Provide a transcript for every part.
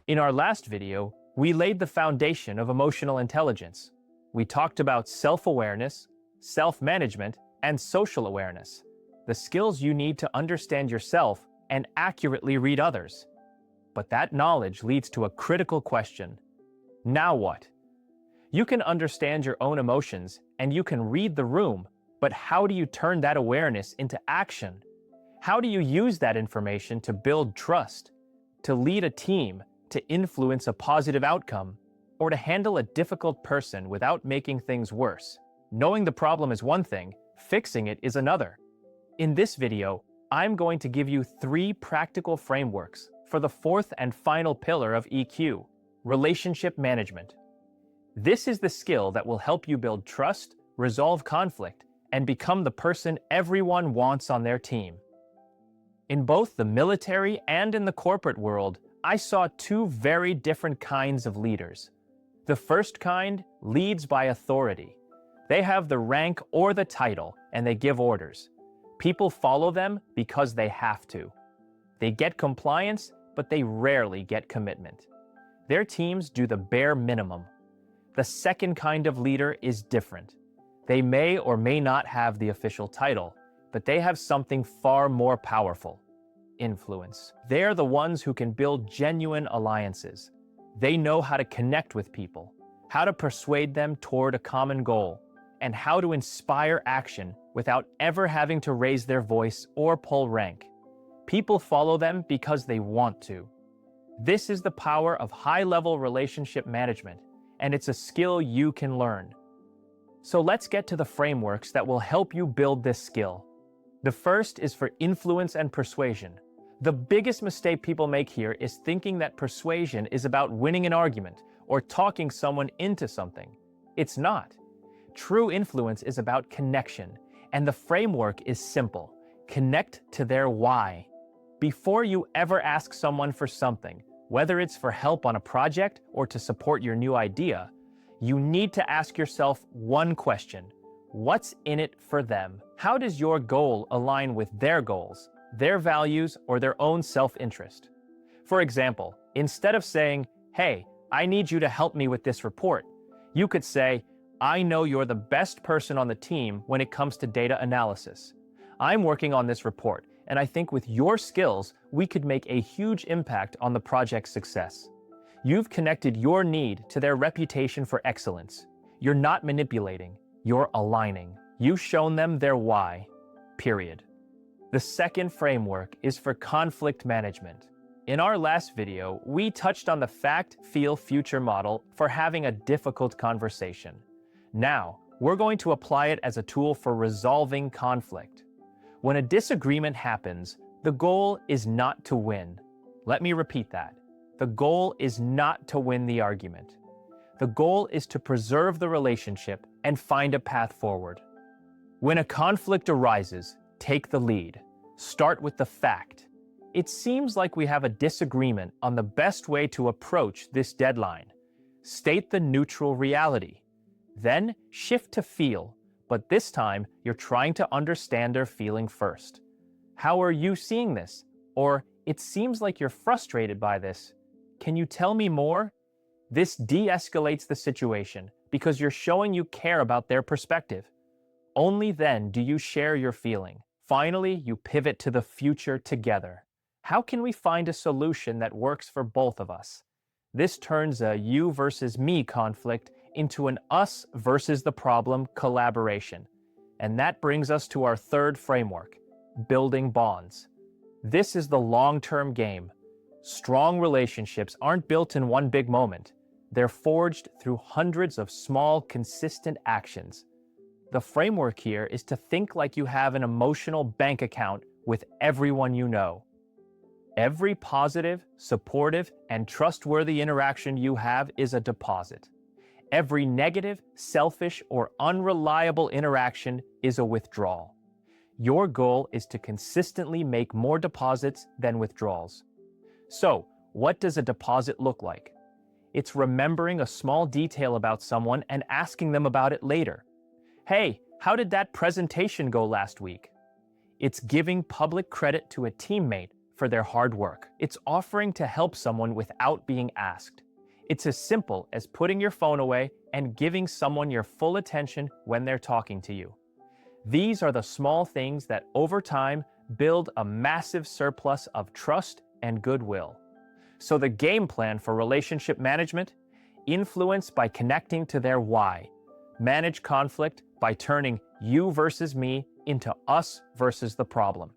In our last video, we laid the foundation of emotional intelligence. We talked about self-awareness, self-management, and social awareness, the skills you need to understand yourself and accurately read others. But that knowledge leads to a critical question. Now what? You can understand your own emotions and you can read the room, but how do you turn that awareness into action? How do you use that information to build trust, to lead a team, to influence a positive outcome, or to handle a difficult person without making things worse? Knowing the problem is one thing, fixing it is another. In this video, I'm going to give you 3 practical frameworks for the 4th and final pillar of EQ, relationship management. This is the skill that will help you build trust, resolve conflict, and become the person everyone wants on their team. In both the military and in the corporate world, I saw 2 very different kinds of leaders. The first kind leads by authority. They have the rank or the title, and they give orders. People follow them because they have to. They get compliance, but they rarely get commitment. Their teams do the bare minimum. The second kind of leader is different. They may or may not have the official title, but they have something far more powerful: influence. They're the ones who can build genuine alliances. They know how to connect with people, how to persuade them toward a common goal, and how to inspire action without ever having to raise their voice or pull rank. People follow them because they want to. This is the power of high-level relationship management, and it's a skill you can learn. So let's get to the frameworks that will help you build this skill. The first is for influence and persuasion. The biggest mistake people make here is thinking that persuasion is about winning an argument or talking someone into something. It's not. True influence is about connection, and the framework is simple. Connect to their why. Before you ever ask someone for something, whether it's for help on a project or to support your new idea, you need to ask yourself one question: what's in it for them? How does your goal align with their goals, their values, or their own self-interest? For example, instead of saying, "Hey, I need you to help me with this report," you could say, "I know you're the best person on the team when it comes to data analysis. I'm working on this report, and I think with your skills, we could make a huge impact on the project's success." You've connected your need to their reputation for excellence. You're not manipulating, you're aligning. You've shown them their why, period. The second framework is for conflict management. In our last video, we touched on the fact, feel, future model for having a difficult conversation. Now, we're going to apply it as a tool for resolving conflict. When a disagreement happens, the goal is not to win. Let me repeat that. The goal is not to win the argument. The goal is to preserve the relationship and find a path forward. When a conflict arises, take the lead. Start with the fact. It seems like we have a disagreement on the best way to approach this deadline. State the neutral reality. Then shift to feel, but this time you're trying to understand their feeling first. How are you seeing this? Or, it seems like you're frustrated by this. Can you tell me more? This de-escalates the situation because you're showing you care about their perspective. Only then do you share your feeling. Finally, you pivot to the future together. How can we find a solution that works for both of us? This turns a you versus me conflict into an us versus the problem collaboration. And that brings us to our third framework, building bonds. This is the long-term game. Strong relationships aren't built in one big moment. They're forged through hundreds of small, consistent actions. The framework here is to think like you have an emotional bank account with everyone you know. Every positive, supportive, and trustworthy interaction you have is a deposit. Every negative, selfish, or unreliable interaction is a withdrawal. Your goal is to consistently make more deposits than withdrawals. So, what does a deposit look like? It's remembering a small detail about someone and asking them about it later. Hey, how did that presentation go last week? It's giving public credit to a teammate for their hard work. It's offering to help someone without being asked. It's as simple as putting your phone away and giving someone your full attention when they're talking to you. These are the small things that, over time, build a massive surplus of trust and goodwill. So the game plan for relationship management: influence by connecting to their why, manage conflict by turning you versus me into us versus the problem,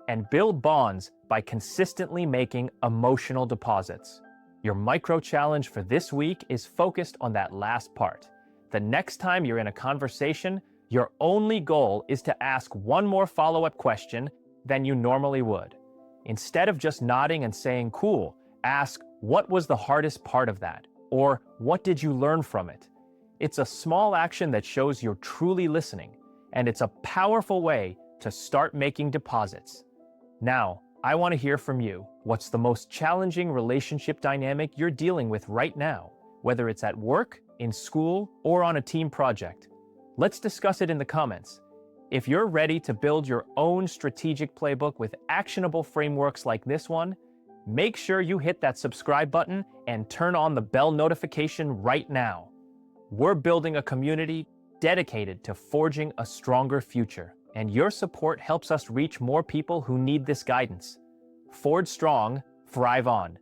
and build bonds by consistently making emotional deposits. Your micro challenge for this week is focused on that last part. The next time you're in a conversation, your only goal is to ask one more follow-up question than you normally would. Instead of just nodding and saying, "Cool," ask, "What was the hardest part of that?" Or, "What did you learn from it?" It's a small action that shows you're truly listening, and it's a powerful way to start making deposits. Now, I want to hear from you. What's the most challenging relationship dynamic you're dealing with right now, whether it's at work, in school, or on a team project? Let's discuss it in the comments. If you're ready to build your own strategic playbook with actionable frameworks like this one, make sure you hit that subscribe button and turn on the bell notification right now. We're building a community dedicated to forging a stronger future, and your support helps us reach more people who need this guidance. Forge strong, thrive on.